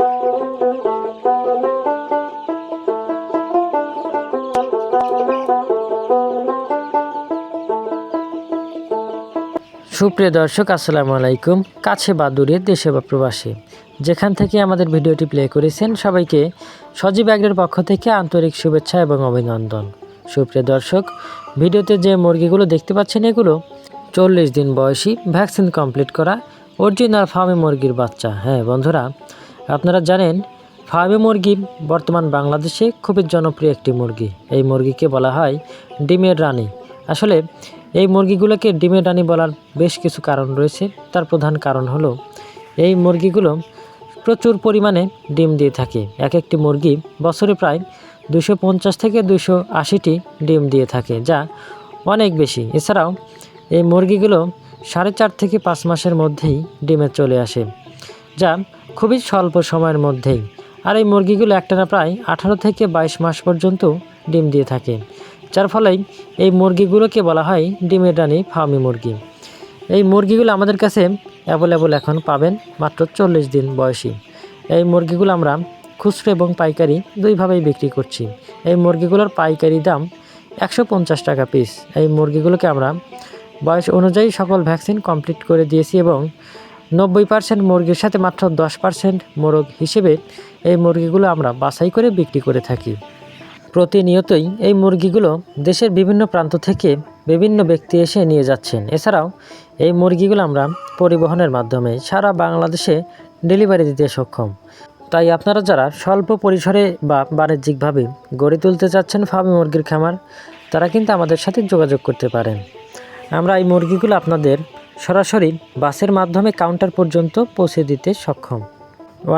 সুপ্রিয় দর্শক, আসসালামু আলাইকুম। কাছে বা দূরে, দেশে বা প্রবাসী, যেখান থেকে আমাদের ভিডিওটি প্লে করেছেন সবাইকে সজীব এগ্রোর পক্ষ থেকে আন্তরিক শুভেচ্ছা এবং অভিনন্দন। সুপ্রিয় দর্শক, ভিডিওতে যে মুরগিগুলো দেখতে পাচ্ছেন এগুলো 40 দিন বয়সী, ভ্যাকসিন কমপ্লিট করা অরিজিনাল ফার্মি মুরগির বাচ্চা। হ্যাঁ বন্ধুরা, আপনারা জানেন ফার্মি মুরগি বর্তমান বাংলাদেশে খুবই জনপ্রিয় একটি মুরগি। এই মুরগিকে বলা হয় ডিমের রানী। আসলে এই মুরগিগুলোকে ডিমের রানী বলার বেশ কিছু কারণ রয়েছে। তার প্রধান কারণ হলো এই মুরগিগুলো প্রচুর পরিমাণে ডিম দিয়ে থাকে। এক একটি মুরগি বছরে প্রায় 250 থেকে 280টি ডিম দিয়ে থাকে, যা অনেক বেশি। এছাড়াও এই মুরগিগুলো 4.5 থেকে 5 মাসের মধ্যেই ডিমে চলে আসে, যা খুবই স্বল্প সময়ের মধ্যেই। আর এই মুরগিগুলো একটানা প্রায় 18 থেকে 22 মাস পর্যন্ত ডিম দিয়ে থাকে, যার ফলে এই মুরগিগুলোকে বলা হয় ডিমের রানী ফার্মি মুরগি। এই মুরগিগুলো আমাদের কাছে অ্যাভেলেবল এখন পাবেন মাত্র 40 দিন বয়সী। এই মুরগিগুলো আমরা খুচরো এবং পাইকারি দুইভাবেই বিক্রি করছি। এই মুরগিগুলোর পাইকারি দাম 150 টাকা পিস। এই মুরগিগুলোকে আমরা বয়স অনুযায়ী সকল ভ্যাকসিন কমপ্লিট করে দিয়েছি এবং 90% মুরগির সাথে মাত্র 10% মোরগ হিসেবে এই মুরগিগুলো আমরা বাছাই করে বিক্রি করে থাকি। প্রতিনিয়তই এই মুরগিগুলো দেশের বিভিন্ন প্রান্ত থেকে বিভিন্ন ব্যক্তি এসে নিয়ে যাচ্ছেন। এছাড়াও এই মুরগিগুলো আমরা পরিবহনের মাধ্যমে সারা বাংলাদেশে ডেলিভারি দিতে সক্ষম। তাই আপনারা যারা স্বল্প পরিসরে বা বাণিজ্যিকভাবে গড়ে তুলতে চাচ্ছেন ফার্মি মুরগির খামার, তারা কিন্তু আমাদের সাথে যোগাযোগ করতে পারেন। আমরা এই মুরগিগুলো আপনাদের সরাসরি বাসের মাধ্যমে কাউন্টার পর্যন্ত পৌঁছে দিতে সক্ষম।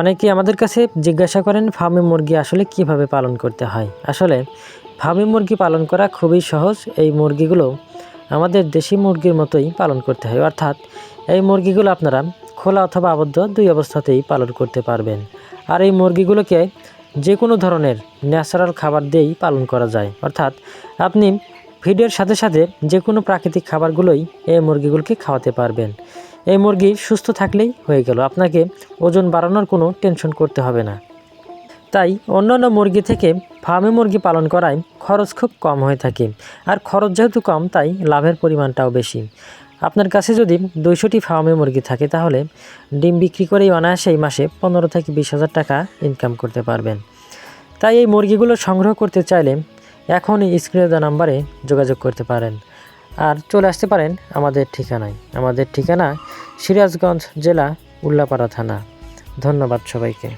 অনেকেই আমাদের কাছে জিজ্ঞাসা করেন ফার্মি মুরগি আসলে কিভাবে পালন করতে হয়। আসলে ফার্মি মুরগি পালন করা খুবই সহজ। এই মুরগিগুলো আমাদের দেশি মুরগির মতোই পালন করতে হয়, অর্থাৎ এই মুরগিগুলো আপনারা খোলা অথবা আবদ্ধ দুই অবস্থাতেই পালন করতে পারবেন। আর এই মুরগিগুলোকে যে কোনো ধরনের ন্যাচারাল খাবার দিয়েই পালন করা যায়, অর্থাৎ আপনি ফিডের সাথে সাথে যে কোনো প্রাকৃতিক খাবারগুলোই এই মুরগিগুলোকে খাওয়াতে পারবেন। এই মুরগি সুস্থ থাকলেই হয়ে গেল, আপনাকে ওজন বাড়ানোর কোনো টেনশন করতে হবে না। তাই অন্যান্য মুরগি থেকে ফার্মি মুরগি পালন করায় খরচ খুব কম হয়ে থাকে। আর খরচ যেহেতু কম, তাই লাভের পরিমাণটাও বেশি। আপনার কাছে যদি 200টি ফার্মি মুরগি থাকে, তাহলে ডিম বিক্রি করেই অনায়াসে এই মাসে 15 থেকে 20,000 টাকা ইনকাম করতে পারবেন। তাই এই মুরগিগুলো সংগ্রহ করতে চাইলে এখনই স্ক্রিনে দেওয়া নাম্বারে যোগাযোগ করতে পারেন আর চলে আসতে পারেন আমাদের ঠিকানায়। আমাদের ঠিকানা সিরাজগঞ্জ জেলা, উল্লাপাড়া থানা। ধন্যবাদ সবাইকে।